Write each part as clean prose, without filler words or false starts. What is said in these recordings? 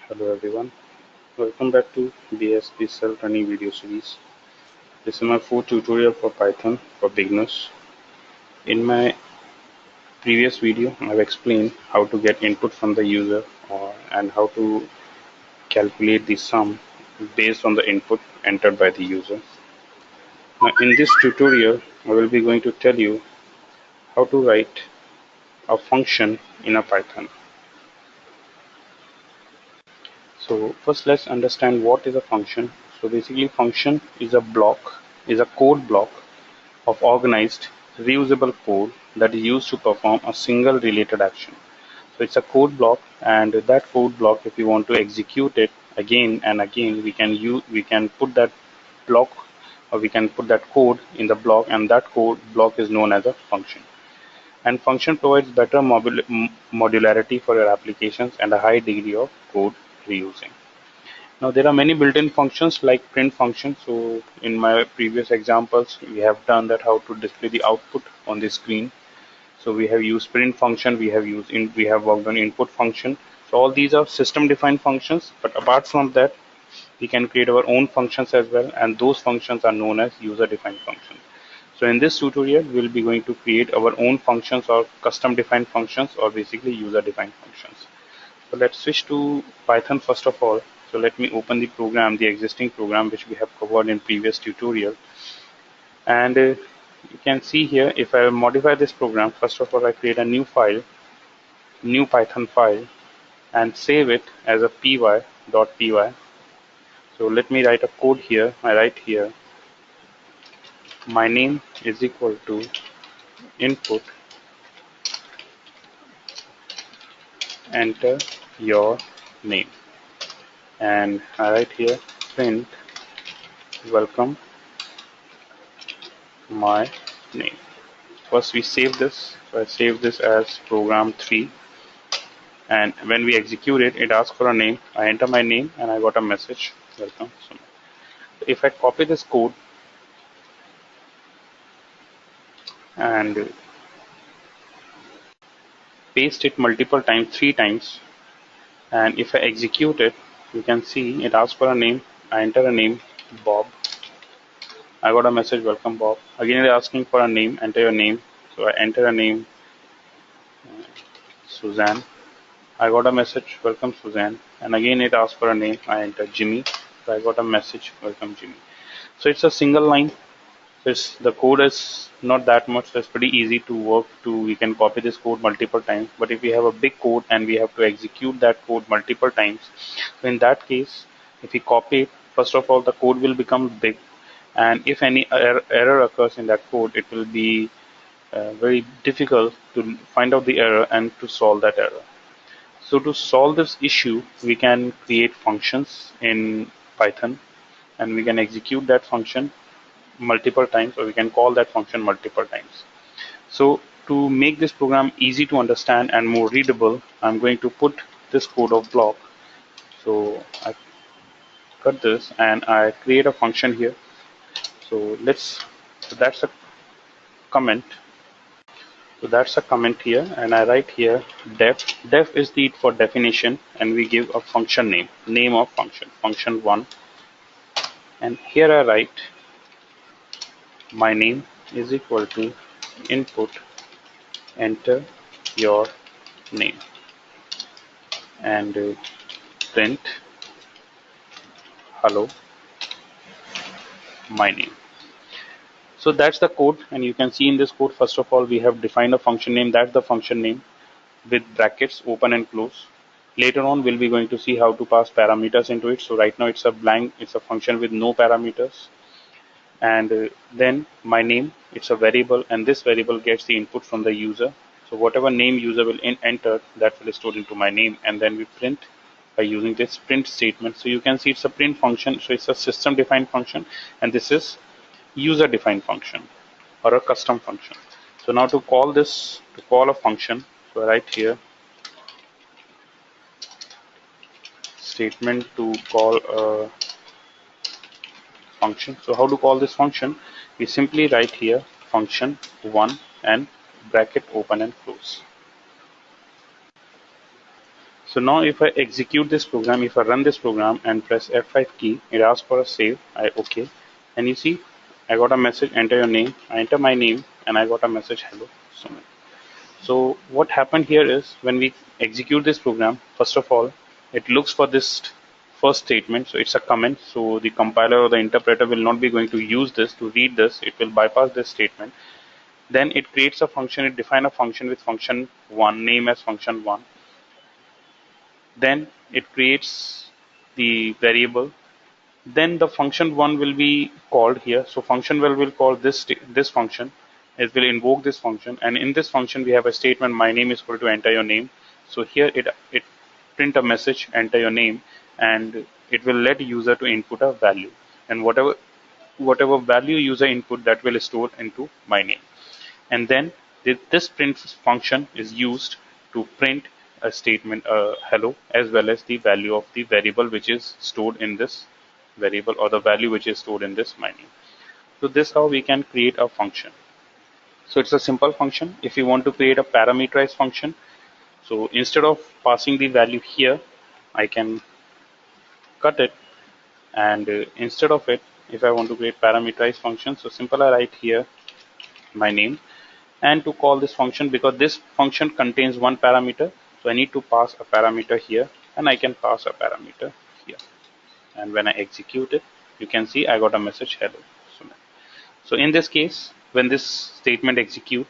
Hello everyone, welcome back to BSP Self-Learning video series. This is my fourth tutorial for Python for beginners. In my previous video, I've explained how to get input from the user and how to calculate the sum based on the input entered by the user. Now in this tutorial, I will be going to tell you how to write a function in a Python. So first let's understand what is a function. So basically function is a code block of organized, reusable code that is used to perform a single related action. So it's a code block, and that code block, if you want to execute it again and again, we can put that block or we can put that code in the block, and that code block is known as a function. And function provides better modularity for your applications and a high degree of code reusing. Now there are many built-in functions like print function. So in my previous examples, we have done that how to display the output on the screen. So we have used print function, we have worked on input function. So all these are system-defined functions. But apart from that, we can create our own functions as well, and those functions are known as user-defined functions. So in this tutorial, we'll be going to create our own functions or custom-defined functions or basically user-defined functions. So let's switch to Python first of all. So let me open the program, the existing program which we have covered in previous tutorial. And you can see here, if I modify this program, first of all I create a new file, new Python file, and save it as a py.py. So let me write a code here. I write here, my name is equal to input, enter your name, and I write here print welcome my name. First we save this. So I save this as program 3, and when we execute it, it asks for a name. I enter my name and I got a message, welcome. So if I copy this code and paste it multiple times, 3 times, and if I execute it, you can see it asks for a name. I enter a name, Bob. I got a message, welcome Bob. Again it is asking for a name, enter your name. So I enter a name, Suzanne. I got a message, welcome Suzanne, and again it asks for a name. I enter Jimmy, so I got a message, welcome Jimmy. So it's a single line. The code is not that much, so it's pretty easy to work to. We can copy this code multiple times, but if we have a big code and we have to execute that code multiple times, so in that case, if we copy it, first of all the code will become big, and if any error occurs in that code, it will be very difficult to find out the error and to solve that error. So to solve this issue, we can create functions in Python, and we can execute that function multiple times, or we can call that function multiple times. So to make this program easy to understand and more readable, I'm going to put this code of block. So I cut this and I create a function here. So that's a comment. So that's a comment here, and I write here def. Def is the for definition, and we give a function name of function1, and here I write my name is equal to input, enter your name, and print hello my name. So that's the code, and you can see in this code, first of all we have defined a function name. That's the function name with brackets open and close. Later on we'll be going to see how to pass parameters into it. So right now it's a blank, it's a function with no parameters. And then my name, it's a variable, and this variable gets the input from the user. So whatever name user will enter, that will store into my name, and then we print by using this print statement. So you can see it's a print function, so it's a system defined function, and this is user defined function or a custom function. So now to call a function, so I write here statement to call a function. So how to call this function? We simply write here function1 and bracket open and close. So now if I execute this program, if I run this program and press F5 key, it asks for a save. I OK, and you see I got a message, enter your name. I enter my name and I got a message, hello Sumit. So what happened here is when we execute this program, first of all, it looks for this first statement. So it's a comment. So the compiler or the interpreter will not be going to use this to read this. It will bypass this statement. Then it creates a function. It defines a function with function one, name as function one. Then it creates the variable. Then the function one will be called here. So function will call this function. It will invoke this function, and in this function we have a statement, my name is equal to enter your name. So here it print a message, enter your name, and it will let user to input a value, and whatever value user input, that will store into my name. And then this print function is used to print a statement, hello, as well as the value of the variable which is stored in this variable, or the value which is stored in this my name. So this how we can create a function. So it's a simple function. If you want to create a parameterized function, so instead of passing the value here, I can cut it, and instead of it, if I want to create parameterized function, so simple I write here my name, and to call this function, because this function contains one parameter, so I need to pass a parameter here, and I can pass a parameter here. And when I execute it, you can see I got a message, hello Sumit. So in this case, when this statement execute,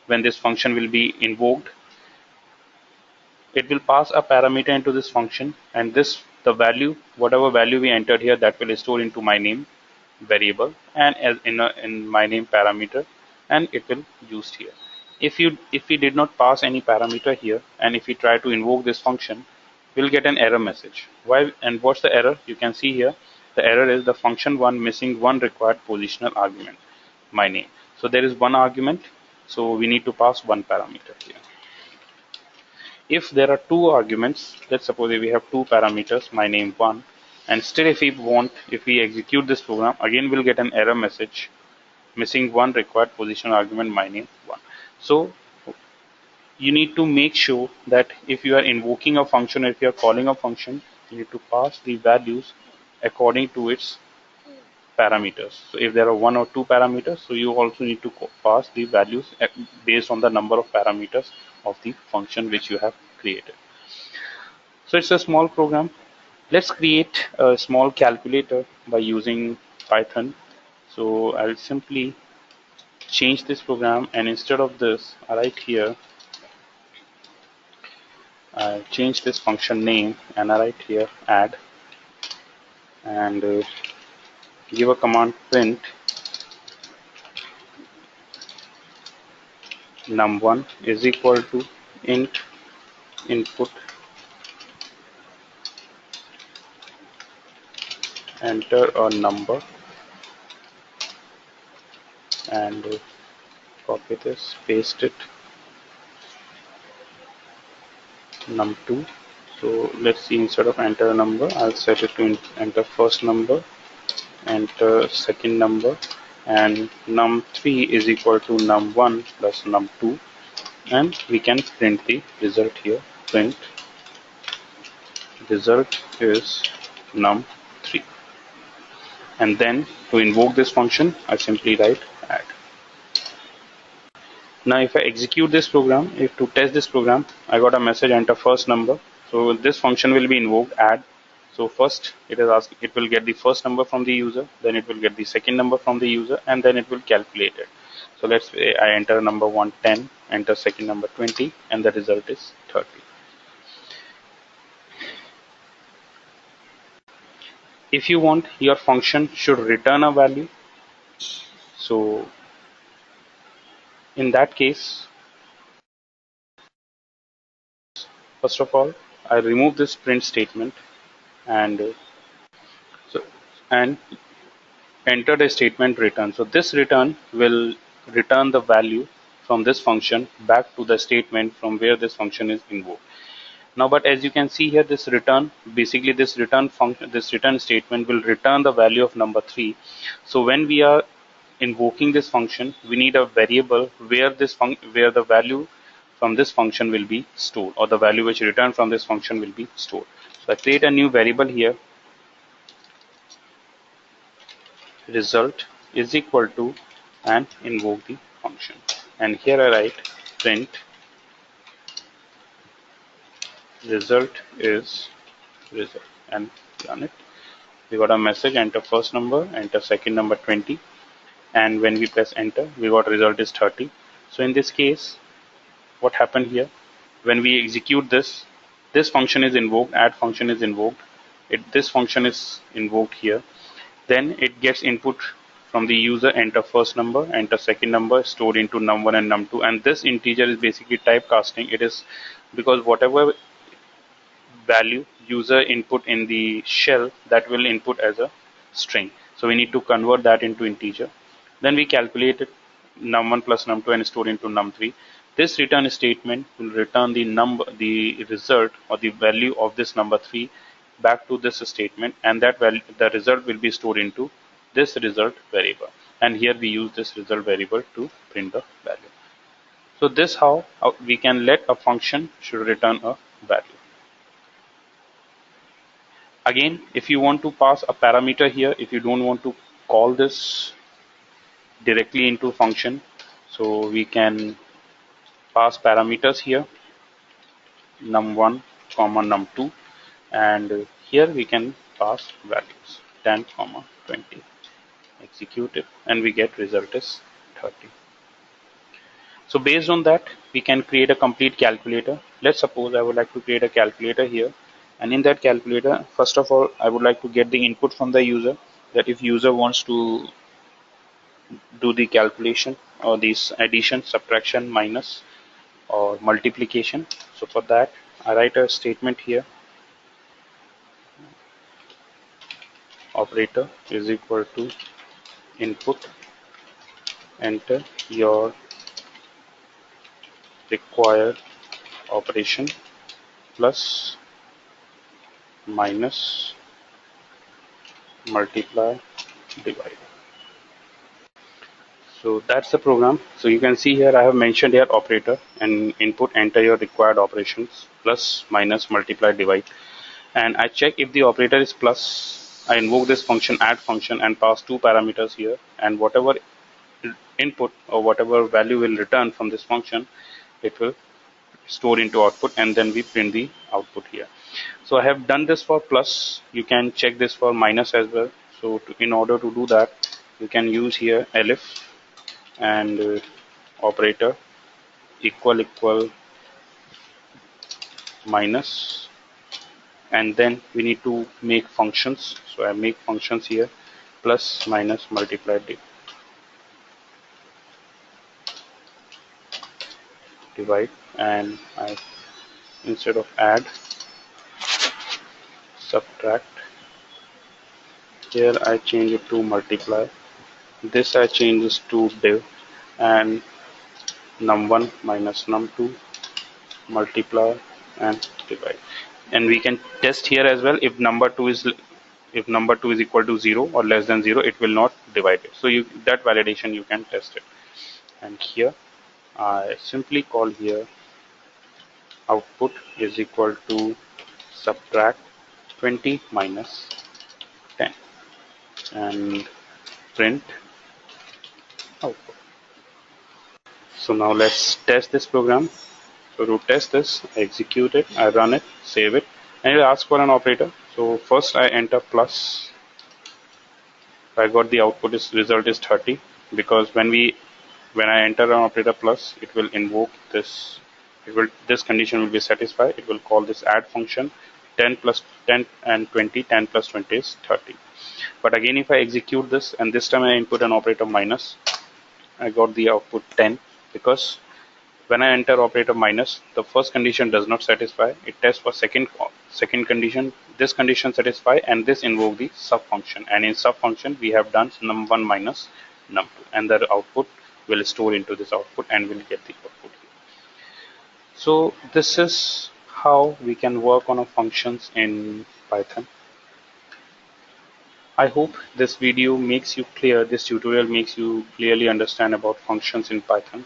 when this function will be invoked, it will pass a parameter into this function, and the value, whatever value we entered here, that will store into my name variable, and as in my name parameter, and it will used here. If we did not pass any parameter here, and if we try to invoke this function, we'll get an error message. Why, and what's the error? You can see here the error is the function one missing one required positional argument, my name. So there is one argument, so we need to pass one parameter here. If there are two arguments, let's suppose we have two parameters, my name one, and still if we execute this program, again we'll get an error message, missing one required position argument, my name one. So you need to make sure that if you are invoking a function, if you are calling a function, you need to pass the values according to its parameters. So if there are one or two parameters, so you also need to pass the values based on the number of parameters of the function which you have created. So it's a small program. Let's create a small calculator by using Python. So I'll simply change this program, and instead of this, I write here, I change this function name, and I write here add, and give a command print num1 is equal to int input, enter a number, and copy this, paste it, num2. So let's see, instead of enter a number, I'll set it to enter first number, enter second number, and num3 is equal to num1 plus num2, and we can print the result here. Print result is num3, and then to invoke this function, I simply write add. Now if I execute this program, if to test this program, I got a message, enter first number. So this function will be invoked, add. So first it is asked, it will get the first number from the user, then it will get the second number from the user, and then it will calculate it. So let's say I enter number 1 10, enter second number 20, and the result is 30. If you want your function should return a value, so in that case, first of all, I remove this print statement, and and enter a statement return. So this return will return the value from this function back to the statement from where this function is invoked. Now, but as you can see here, this return, basically this return function, this return statement will return the value of number 3. So when we are invoking this function, we need a variable where the value from this function will be stored, or the value which returned from this function will be stored. So I create a new variable here, result is equal to, and invoke the function. And here I write print result is result and run it. We got a message, enter first number, enter second number 20, and when we press enter we got result is 30. So in this case, what happened here, when we execute this, this function is invoked, add function is invoked, this function is invoked here, then it gets input from the user, enter first number, enter second number, stored into num1 and num2, and this integer is basically typecasting. It is because whatever value user input in the shell, that will input as a string, so we need to convert that into integer. Then we calculated num1 plus num2 and store into num3. This return statement will return the number, the result or the value of this number 3 back to this statement, and that value, the result will be stored into this result variable, and here we use this result variable to print the value. So this how we can let a function should return a value. Again, if you want to pass a parameter here, if you don't want to call this directly into function, so we can pass parameters here, num1 comma num2, and here we can pass values 10 comma 20. Execute it and we get result is 30. So based on that, we can create a complete calculator. Let's suppose I would like to create a calculator here, and in that calculator, first of all, I would like to get the input from the user, that if user wants to do the calculation or this addition, subtraction, minus, or multiplication. So for that, I write a statement here, operator is equal to input, enter your required operation, plus, minus, multiply, divide. So that's the program. So you can see here I have mentioned here operator and input, enter your required operations, plus, minus, multiply, divide, and I check if the operator is plus. I invoke this function add function and pass two parameters here, and whatever input or whatever value will return from this function, it will store into output, and then we print the output here. So I have done this for plus. You can check this for minus as well. So in order to do that, you can use here elif and operator equal minus, and then we need to make functions. So I make functions here, plus, minus, multiply, divide, and I, instead of add, subtract, here I change it to multiply, this I change this to div, and num1 minus num2, multiply and divide. And we can test here as well, if number 2 is equal to 0 or less than 0, it will not divide it. So that validation you can test it. And here I simply call here output is equal to subtract 20 minus 10 and print output. So now let's test this program. So to test this, I execute it, I run it, save it, and it asks for an operator. So first I enter plus. I got the output is result is 30, because when I enter an operator plus, it will invoke this. This condition will be satisfied. It will call this add function, 10 plus 10 and 20. 10 plus 20 is 30. But again, if I execute this and this time I input an operator minus, I got the output 10, because when I enter operator minus, the first condition does not satisfy. It tests for second condition. This condition satisfy, and this invoke the sub function. And in sub function, we have done num1 minus num2, and the output will store into this output, and we'll get the output here. So this is how we can work on a functions in Python. I hope this video makes you clear. This tutorial makes you clearly understand about functions in Python.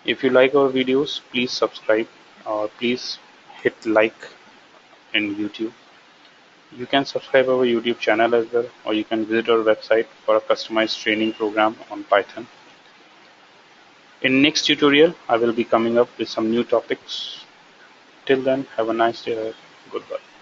If you like our videos, please subscribe or please hit like in YouTube. You can subscribe our YouTube channel as well, or you can visit our website for a customized training program on Python. In next tutorial, I will be coming up with some new topics. Till then, have a nice day. Goodbye.